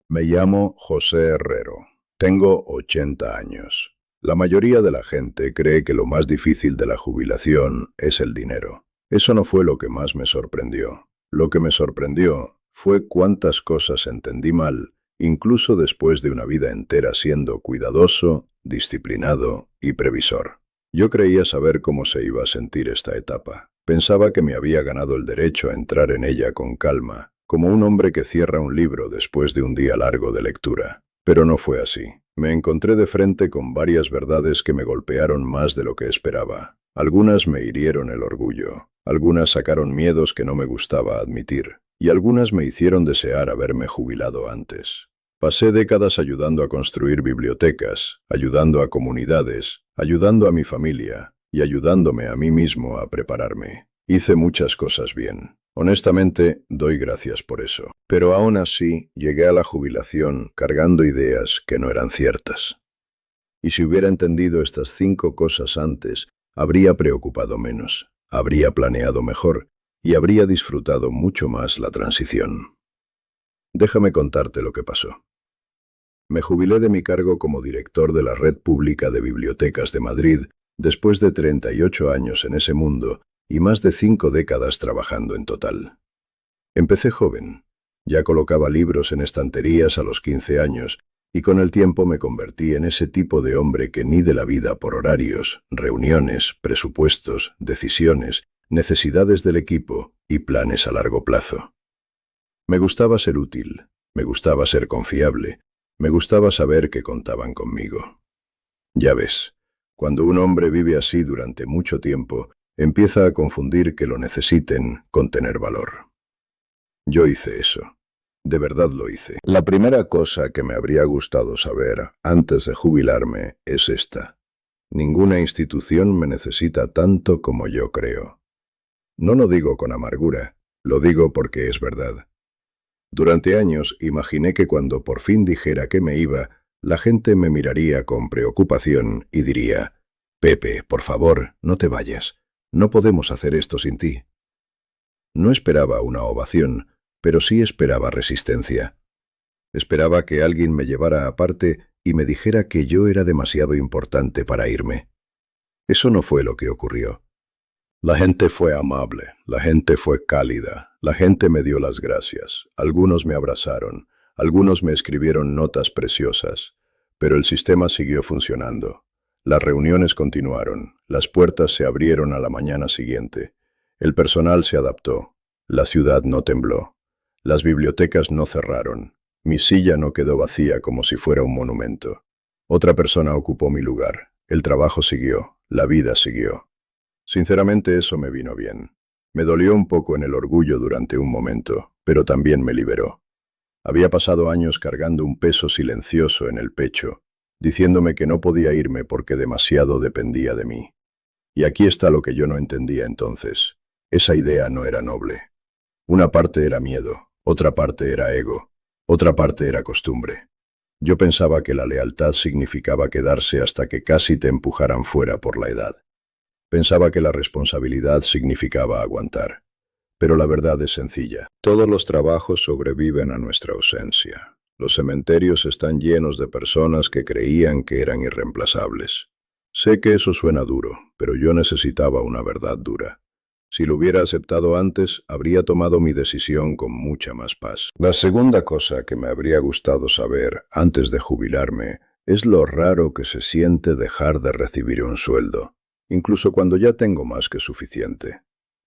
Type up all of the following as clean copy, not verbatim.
Me llamo José Herrero. Tengo 80 años. La mayoría de la gente cree que lo más difícil de la jubilación es el dinero. Eso no fue lo que más me sorprendió. Lo que me sorprendió fue cuántas cosas entendí mal, incluso después de una vida entera siendo cuidadoso, disciplinado y previsor. Yo creía saber cómo se iba a sentir esta etapa. Pensaba que me había ganado el derecho a entrar en ella con calma, como un hombre que cierra un libro después de un día largo de lectura. Pero no fue así. Me encontré de frente con varias verdades que me golpearon más de lo que esperaba. Algunas me hirieron el orgullo, algunas sacaron miedos que no me gustaba admitir, y algunas me hicieron desear haberme jubilado antes. Pasé décadas ayudando a construir bibliotecas, ayudando a comunidades, ayudando a mi familia y ayudándome a mí mismo a prepararme. Hice muchas cosas bien. Honestamente, doy gracias por eso. Pero aún así, llegué a la jubilación cargando ideas que no eran ciertas. Y si hubiera entendido estas 5 cosas antes, habría preocupado menos, habría planeado mejor y habría disfrutado mucho más la transición. Déjame contarte lo que pasó. Me jubilé de mi cargo como director de la Red Pública de Bibliotecas de Madrid después de 38 años en ese mundo y más de 5 décadas trabajando en total. Empecé joven. Ya colocaba libros en estanterías a los 15 años y con el tiempo me convertí en ese tipo de hombre que mide la vida por horarios, reuniones, presupuestos, decisiones, necesidades del equipo y planes a largo plazo. Me gustaba ser útil, me gustaba ser confiable, me gustaba saber que contaban conmigo. Ya ves, cuando un hombre vive así durante mucho tiempo, empieza a confundir que lo necesiten con tener valor. Yo hice eso. De verdad lo hice. La primera cosa que me habría gustado saber antes de jubilarme es esta. Ninguna institución me necesita tanto como yo creo. No lo digo con amargura, lo digo porque es verdad. Durante años imaginé que cuando por fin dijera que me iba, la gente me miraría con preocupación y diría: «Pepe, por favor, no te vayas. No podemos hacer esto sin ti». No esperaba una ovación, pero sí esperaba resistencia. Esperaba que alguien me llevara aparte y me dijera que yo era demasiado importante para irme. Eso no fue lo que ocurrió. La gente fue amable, la gente fue cálida, la gente me dio las gracias, algunos me abrazaron, algunos me escribieron notas preciosas, pero el sistema siguió funcionando. Las reuniones continuaron, las puertas se abrieron a la mañana siguiente, el personal se adaptó, la ciudad no tembló. Las bibliotecas no cerraron. Mi silla no quedó vacía como si fuera un monumento. Otra persona ocupó mi lugar. El trabajo siguió. La vida siguió. Sinceramente, eso me vino bien. Me dolió un poco en el orgullo durante un momento, pero también me liberó. Había pasado años cargando un peso silencioso en el pecho, diciéndome que no podía irme porque demasiado dependía de mí. Y aquí está lo que yo no entendía entonces. Esa idea no era noble. Una parte era miedo. Otra parte era ego, otra parte era costumbre. Yo pensaba que la lealtad significaba quedarse hasta que casi te empujaran fuera por la edad. Pensaba que la responsabilidad significaba aguantar. Pero la verdad es sencilla. Todos los trabajos sobreviven a nuestra ausencia. Los cementerios están llenos de personas que creían que eran irreemplazables. Sé que eso suena duro, pero yo necesitaba una verdad dura. Si lo hubiera aceptado antes, habría tomado mi decisión con mucha más paz. La segunda cosa que me habría gustado saber antes de jubilarme es lo raro que se siente dejar de recibir un sueldo, incluso cuando ya tengo más que suficiente.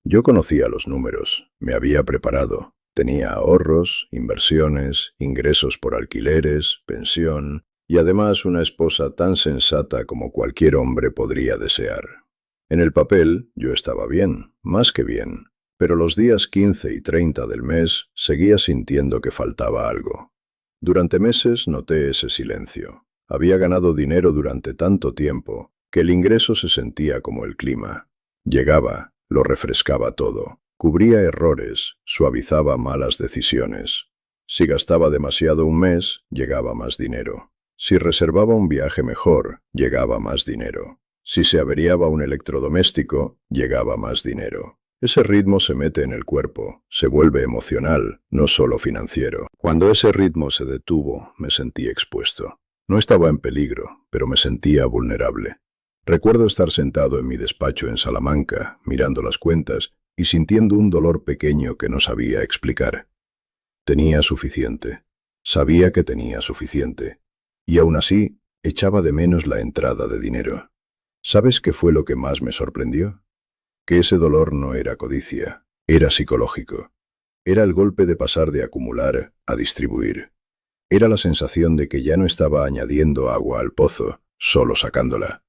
Yo conocía los números, me había preparado, tenía ahorros, inversiones, ingresos por alquileres, pensión y además una esposa tan sensata como cualquier hombre podría desear. En el papel, yo estaba bien, más que bien, pero los días 15 y 30 del mes seguía sintiendo que faltaba algo. Durante meses noté ese silencio. Había ganado dinero durante tanto tiempo que el ingreso se sentía como el clima. Llegaba, lo refrescaba todo, cubría errores, suavizaba malas decisiones. Si gastaba demasiado un mes, llegaba más dinero. Si reservaba un viaje mejor, llegaba más dinero. Si se averiaba un electrodoméstico, llegaba más dinero. Ese ritmo se mete en el cuerpo, se vuelve emocional, no solo financiero. Cuando ese ritmo se detuvo, me sentí expuesto. No estaba en peligro, pero me sentía vulnerable. Recuerdo estar sentado en mi despacho en Salamanca, mirando las cuentas y sintiendo un dolor pequeño que no sabía explicar. Tenía suficiente. Sabía que tenía suficiente. Y aún así, echaba de menos la entrada de dinero. ¿Sabes qué fue lo que más me sorprendió? Que ese dolor no era codicia, era psicológico. Era el golpe de pasar de acumular a distribuir. Era la sensación de que ya no estaba añadiendo agua al pozo, solo sacándola.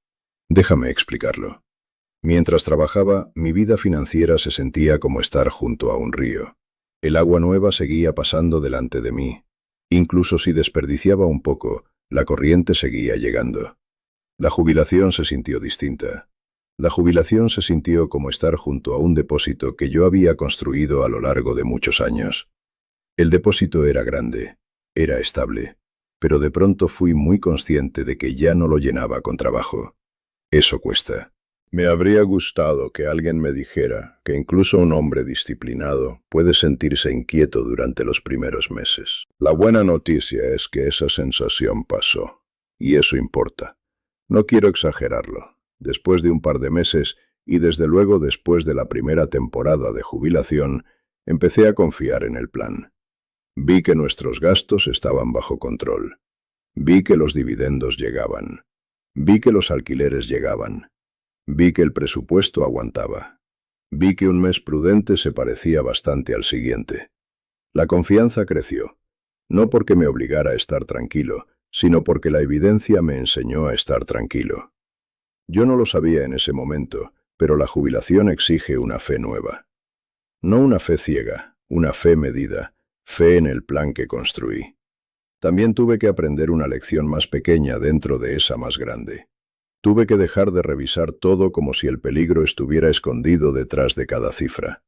Déjame explicarlo. Mientras trabajaba, mi vida financiera se sentía como estar junto a un río. El agua nueva seguía pasando delante de mí. Incluso si desperdiciaba un poco, la corriente seguía llegando. La jubilación se sintió distinta. La jubilación se sintió como estar junto a un depósito que yo había construido a lo largo de muchos años. El depósito era grande, era estable, pero de pronto fui muy consciente de que ya no lo llenaba con trabajo. Eso cuesta. Me habría gustado que alguien me dijera que incluso un hombre disciplinado puede sentirse inquieto durante los primeros meses. La buena noticia es que esa sensación pasó, y eso importa. No quiero exagerarlo. Después de un par de meses, y desde luego después de la primera temporada de jubilación, empecé a confiar en el plan. Vi que nuestros gastos estaban bajo control. Vi que los dividendos llegaban. Vi que los alquileres llegaban. Vi que el presupuesto aguantaba. Vi que un mes prudente se parecía bastante al siguiente. La confianza creció, no porque me obligara a estar tranquilo, sino porque la evidencia me enseñó a estar tranquilo. Yo no lo sabía en ese momento, pero la jubilación exige una fe nueva. No una fe ciega, una fe medida, fe en el plan que construí. También tuve que aprender una lección más pequeña dentro de esa más grande. Tuve que dejar de revisar todo como si el peligro estuviera escondido detrás de cada cifra.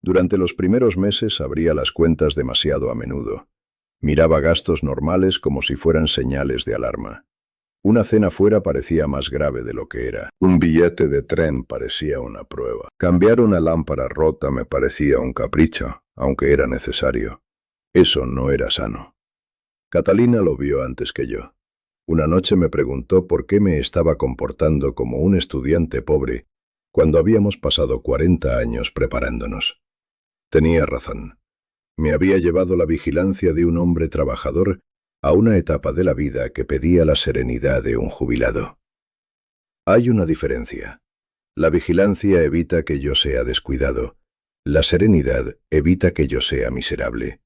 Durante los primeros meses abría las cuentas demasiado a menudo. Miraba gastos normales como si fueran señales de alarma. Una cena fuera parecía más grave de lo que era. Un billete de tren parecía una prueba. Cambiar una lámpara rota me parecía un capricho, aunque era necesario. Eso no era sano. Catalina lo vio antes que yo. Una noche me preguntó por qué me estaba comportando como un estudiante pobre cuando habíamos pasado 40 años preparándonos. Tenía razón. Me había llevado la vigilancia de un hombre trabajador a una etapa de la vida que pedía la serenidad de un jubilado. Hay una diferencia. La vigilancia evita que yo sea descuidado. La serenidad evita que yo sea miserable.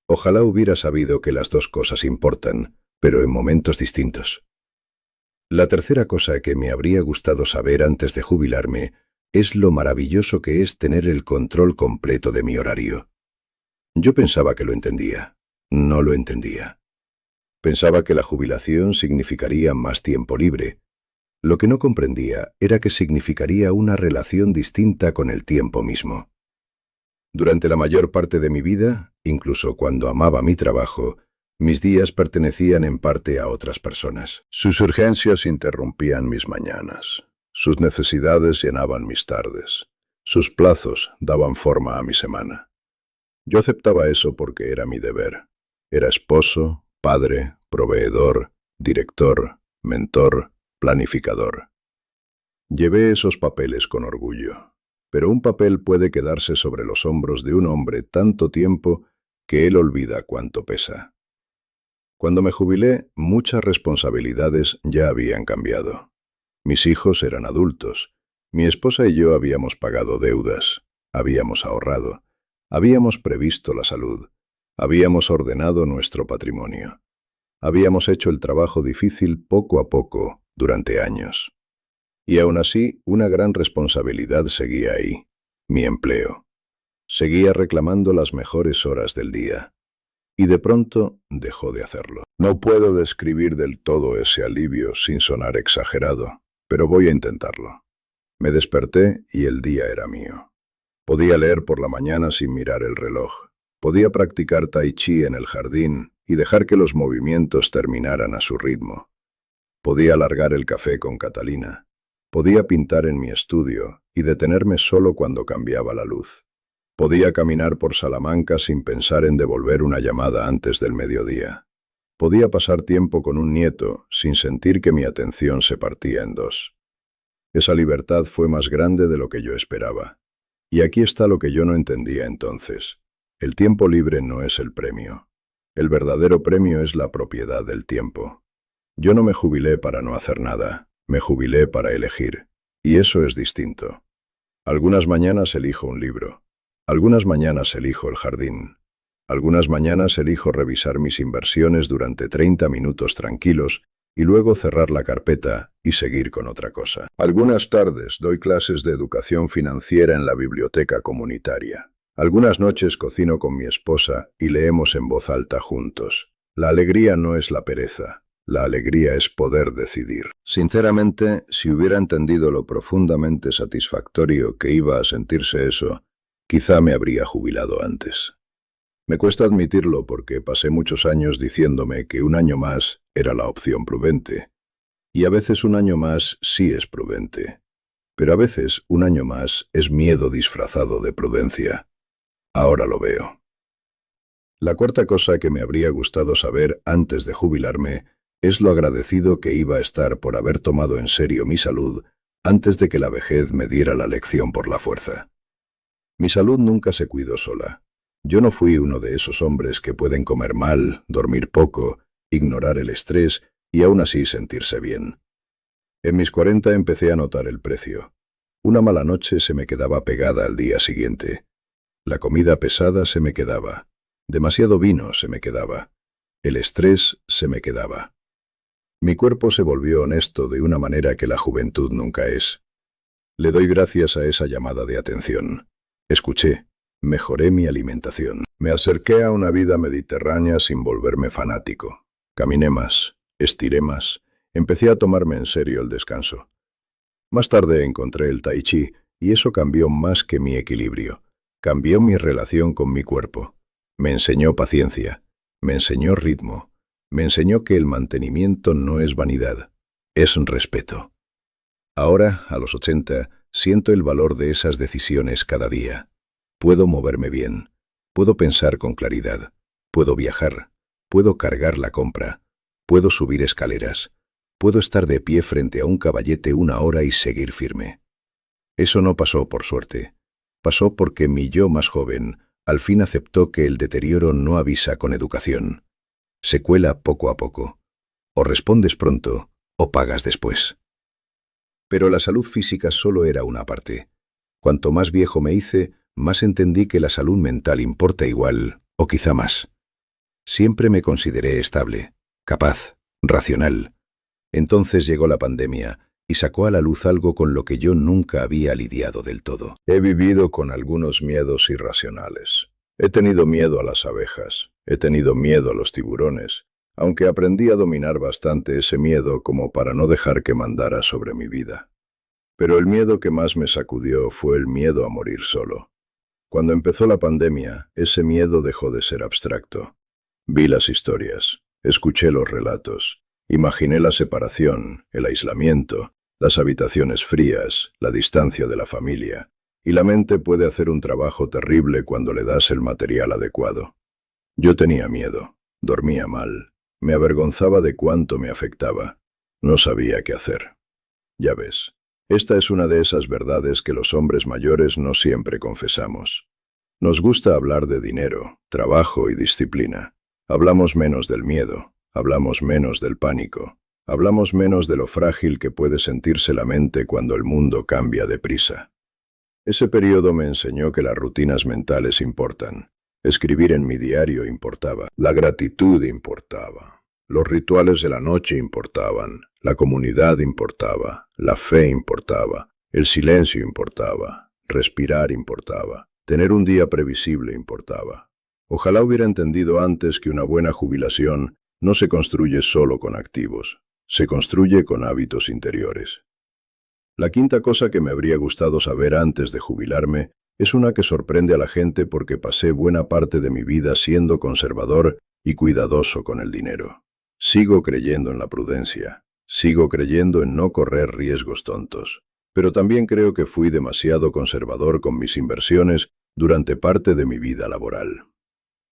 Ojalá hubiera sabido que las dos cosas importan, pero en momentos distintos. La tercera cosa que me habría gustado saber antes de jubilarme es lo maravilloso que es tener el control completo de mi horario. Yo pensaba que lo entendía. No lo entendía. Pensaba que la jubilación significaría más tiempo libre. Lo que no comprendía era que significaría una relación distinta con el tiempo mismo. Durante la mayor parte de mi vida, incluso cuando amaba mi trabajo, mis días pertenecían en parte a otras personas. Sus urgencias interrumpían mis mañanas. Sus necesidades llenaban mis tardes. Sus plazos daban forma a mi semana. Yo aceptaba eso porque era mi deber. Era esposo, padre, proveedor, director, mentor, planificador. Llevé esos papeles con orgullo, pero un papel puede quedarse sobre los hombros de un hombre tanto tiempo que él olvida cuánto pesa. Cuando me jubilé, muchas responsabilidades ya habían cambiado. Mis hijos eran adultos. Mi esposa y yo habíamos pagado deudas, habíamos ahorrado, habíamos previsto la salud, habíamos ordenado nuestro patrimonio. Habíamos hecho el trabajo difícil poco a poco, durante años. Y aún así, una gran responsabilidad seguía ahí, mi empleo. Seguía reclamando las mejores horas del día. Y de pronto dejó de hacerlo. No puedo describir del todo ese alivio sin sonar exagerado, pero voy a intentarlo. Me desperté y el día era mío. Podía leer por la mañana sin mirar el reloj. Podía practicar tai chi en el jardín y dejar que los movimientos terminaran a su ritmo. Podía alargar el café con Catalina. Podía pintar en mi estudio y detenerme solo cuando cambiaba la luz. Podía caminar por Salamanca sin pensar en devolver una llamada antes del mediodía. Podía pasar tiempo con un nieto sin sentir que mi atención se partía en dos. Esa libertad fue más grande de lo que yo esperaba. Y aquí está lo que yo no entendía entonces. El tiempo libre no es el premio. El verdadero premio es la propiedad del tiempo. Yo no me jubilé para no hacer nada, me jubilé para elegir. Y eso es distinto. Algunas mañanas elijo un libro. Algunas mañanas elijo el jardín. Algunas mañanas elijo revisar mis inversiones durante 30 minutos tranquilos y luego cerrar la carpeta y seguir con otra cosa. Algunas tardes doy clases de educación financiera en la biblioteca comunitaria. Algunas noches cocino con mi esposa y leemos en voz alta juntos. La alegría no es la pereza, la alegría es poder decidir. Sinceramente, si hubiera entendido lo profundamente satisfactorio que iba a sentirse eso, quizá me habría jubilado antes. Me cuesta admitirlo porque pasé muchos años diciéndome que un año más era la opción prudente. Y a veces un año más sí es prudente. Pero a veces un año más es miedo disfrazado de prudencia. Ahora lo veo. La cuarta cosa que me habría gustado saber antes de jubilarme es lo agradecido que iba a estar por haber tomado en serio mi salud antes de que la vejez me diera la lección por la fuerza. Mi salud nunca se cuidó sola. Yo no fui uno de esos hombres que pueden comer mal, dormir poco, ignorar el estrés y aún así sentirse bien. En mis 40 empecé a notar el precio. Una mala noche se me quedaba pegada al día siguiente. La comida pesada se me quedaba. Demasiado vino se me quedaba. El estrés se me quedaba. Mi cuerpo se volvió honesto de una manera que la juventud nunca es. Le doy gracias a esa llamada de atención. Escuché. Mejoré mi alimentación. Me acerqué a una vida mediterránea sin volverme fanático. Caminé más, estiré más, empecé a tomarme en serio el descanso. Más tarde encontré el tai chi y eso cambió más que mi equilibrio. Cambió mi relación con mi cuerpo. Me enseñó paciencia, me enseñó ritmo, me enseñó que el mantenimiento no es vanidad, es respeto. Ahora, a los 80, siento el valor de esas decisiones cada día. Puedo moverme bien, puedo pensar con claridad, puedo viajar, puedo cargar la compra, puedo subir escaleras, puedo estar de pie frente a un caballete una hora y seguir firme. Eso no pasó por suerte, pasó porque mi yo más joven al fin aceptó que el deterioro no avisa con educación. Se cuela poco a poco. O respondes pronto o pagas después. Pero la salud física solo era una parte. Cuanto más viejo me hice, más entendí que la salud mental importa igual, o quizá más. Siempre me consideré estable, capaz, racional. Entonces llegó la pandemia y sacó a la luz algo con lo que yo nunca había lidiado del todo. He vivido con algunos miedos irracionales. He tenido miedo a las abejas, he tenido miedo a los tiburones, aunque aprendí a dominar bastante ese miedo como para no dejar que mandara sobre mi vida. Pero el miedo que más me sacudió fue el miedo a morir solo. Cuando empezó la pandemia, ese miedo dejó de ser abstracto. Vi las historias, escuché los relatos, imaginé la separación, el aislamiento, las habitaciones frías, la distancia de la familia, y la mente puede hacer un trabajo terrible cuando le das el material adecuado. Yo tenía miedo, dormía mal, me avergonzaba de cuánto me afectaba, no sabía qué hacer. Ya ves. Esta es una de esas verdades que los hombres mayores no siempre confesamos. Nos gusta hablar de dinero, trabajo y disciplina. Hablamos menos del miedo, hablamos menos del pánico, hablamos menos de lo frágil que puede sentirse la mente cuando el mundo cambia deprisa. Ese periodo me enseñó que las rutinas mentales importan. Escribir en mi diario importaba. La gratitud importaba. Los rituales de la noche importaban. La comunidad importaba, la fe importaba, el silencio importaba, respirar importaba, tener un día previsible importaba. Ojalá hubiera entendido antes que una buena jubilación no se construye solo con activos, se construye con hábitos interiores. La quinta cosa que me habría gustado saber antes de jubilarme es una que sorprende a la gente porque pasé buena parte de mi vida siendo conservador y cuidadoso con el dinero. Sigo creyendo en la prudencia. Sigo creyendo en no correr riesgos tontos, Pero también creo que fui demasiado conservador con mis inversiones durante parte de mi vida laboral.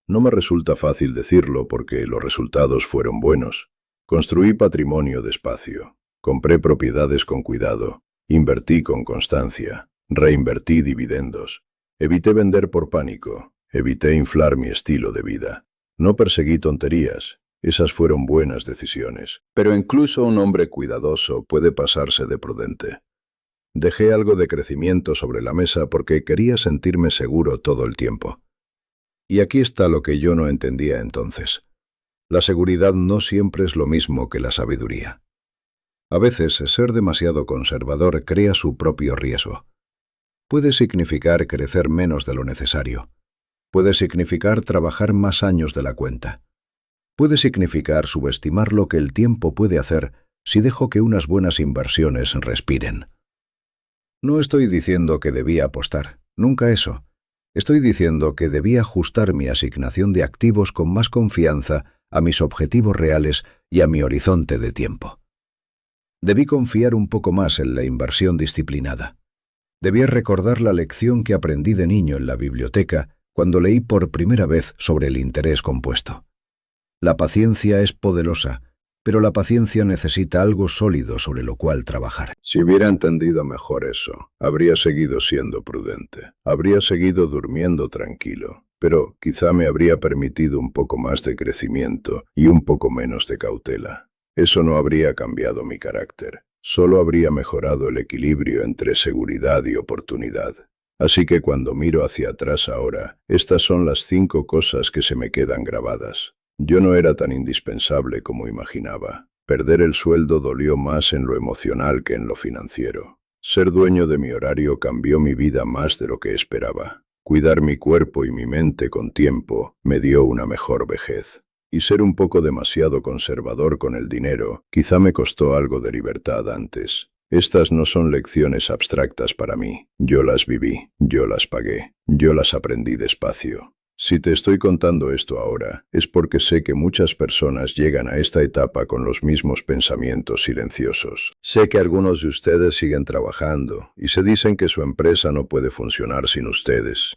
No me resulta fácil decirlo porque los resultados fueron buenos. Construí patrimonio despacio, compré propiedades con cuidado, invertí con constancia, reinvertí dividendos, evité vender por pánico, evité inflar mi estilo de vida. No perseguí tonterías, esas fueron buenas decisiones. Pero incluso un hombre cuidadoso puede pasarse de prudente. Dejé algo de crecimiento sobre la mesa porque quería sentirme seguro todo el tiempo. Y aquí está lo que yo no entendía entonces. La seguridad no siempre es lo mismo que la sabiduría. A veces ser demasiado conservador crea su propio riesgo. Puede significar crecer menos de lo necesario. Puede significar trabajar más años de la cuenta. Puede significar subestimar lo que el tiempo puede hacer si dejo que unas buenas inversiones respiren. No estoy diciendo que debía apostar, nunca eso. Estoy diciendo que debía ajustar mi asignación de activos con más confianza a mis objetivos reales y a mi horizonte de tiempo. Debí confiar un poco más en la inversión disciplinada. Debí recordar la lección que aprendí de niño en la biblioteca cuando leí por primera vez sobre el interés compuesto. La paciencia es poderosa, pero la paciencia necesita algo sólido sobre lo cual trabajar. Si hubiera entendido mejor eso, habría seguido siendo prudente, habría seguido durmiendo tranquilo, pero quizá me habría permitido un poco más de crecimiento y un poco menos de cautela. Eso no habría cambiado mi carácter, solo habría mejorado el equilibrio entre seguridad y oportunidad. Así que cuando miro hacia atrás ahora, estas son las 5 cosas que se me quedan grabadas. Yo no era tan indispensable como imaginaba. Perder el sueldo dolió más en lo emocional que en lo financiero. Ser dueño de mi horario cambió mi vida más de lo que esperaba. Cuidar mi cuerpo y mi mente con tiempo me dio una mejor vejez. Y ser un poco demasiado conservador con el dinero quizá me costó algo de libertad antes. Estas no son lecciones abstractas para mí. Yo las viví, yo las pagué, yo las aprendí despacio. Si te estoy contando esto ahora, es porque sé que muchas personas llegan a esta etapa con los mismos pensamientos silenciosos. Sé que algunos de ustedes siguen trabajando y se dicen que su empresa no puede funcionar sin ustedes.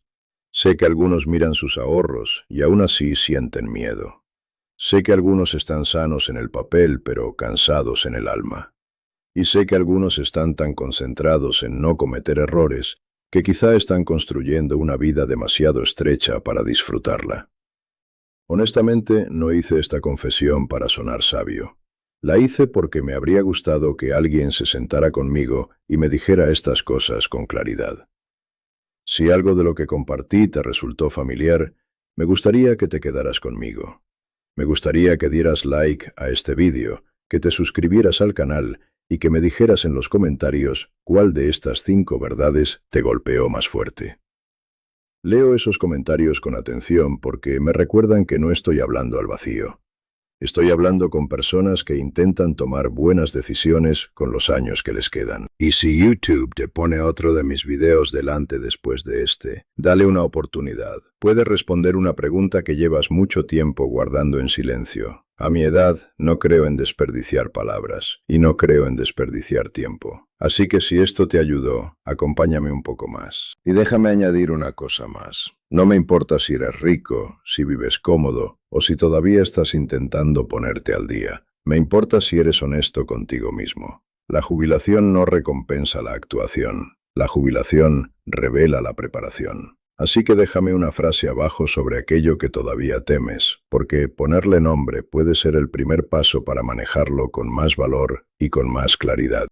Sé que algunos miran sus ahorros y aún así sienten miedo. Sé que algunos están sanos en el papel, pero cansados en el alma. Y sé que algunos están tan concentrados en no cometer errores que quizá están construyendo una vida demasiado estrecha para disfrutarla. Honestamente, no hice esta confesión para sonar sabio. La hice porque me habría gustado que alguien se sentara conmigo y me dijera estas cosas con claridad. Si algo de lo que compartí te resultó familiar, me gustaría que te quedaras conmigo. Me gustaría que dieras like a este vídeo, que te suscribieras al canal y que me dijeras en los comentarios cuál de estas 5 verdades te golpeó más fuerte. Leo esos comentarios con atención porque me recuerdan que no estoy hablando al vacío. Estoy hablando con personas que intentan tomar buenas decisiones con los años que les quedan. Y si YouTube te pone otro de mis videos delante después de este, dale una oportunidad. Puedes responder una pregunta que llevas mucho tiempo guardando en silencio. A mi edad, no creo en desperdiciar palabras y no creo en desperdiciar tiempo. Así que si esto te ayudó, acompáñame un poco más. Y déjame añadir una cosa más. No me importa si eres rico, si vives cómodo o si todavía estás intentando ponerte al día. Me importa si eres honesto contigo mismo. La jubilación no recompensa la actuación. La jubilación revela la preparación. Así que déjame una frase abajo sobre aquello que todavía temes, porque ponerle nombre puede ser el primer paso para manejarlo con más valor y con más claridad.